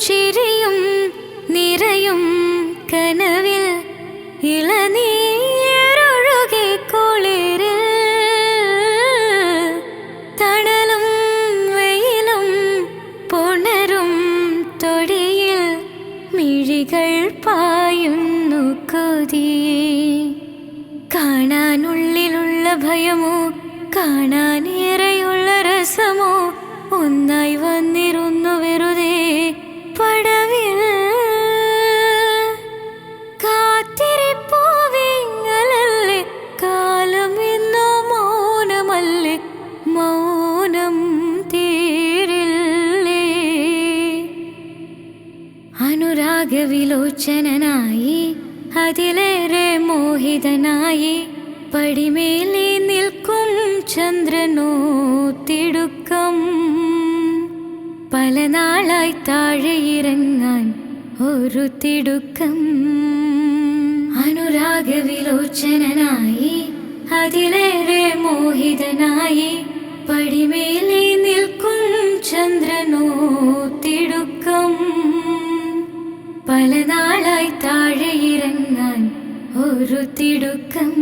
ചിരിയും നിറയും കനവിൽ ഇളനീരൊഴുകി കുളിരിൽ തണലും വെയിലും പുണരും തൊടിയിൽ മിഴികൾ പായുന്നു കൊതി. കാണാനുള്ളിലുള്ള ഭയമോ കാണാനേറെയുള്ള രസമോ ഒന്നായി വന്നിരുന്നു വെറുതെ പടവിൽ. കാത്തിരിപ്പൂവിങ്ങലല്ലേ കാലം എന്നോ മൗനമല്ലേ, മൗനം തീരില്ലേ. അനുരാഗവിലോചനായി അതിലേറെ മോഹിതനായി പടിമേലേ നിൽക്കും ചന്ദ്രനോ തിടുക്കം. പല നാളായി താഴെ ഇറങ്ങാൻ ഒരു തിടുക്കം. അനുരാഗവിലോചനായി അതിലേറെ മോഹിതനായി പടിമേലേ നിൽക്കും ചന്ദ്രനോ തിടുക്കം. പല നാളായി താഴെ ഇറങ്ങാൻ ഒരു തിടുക്കം.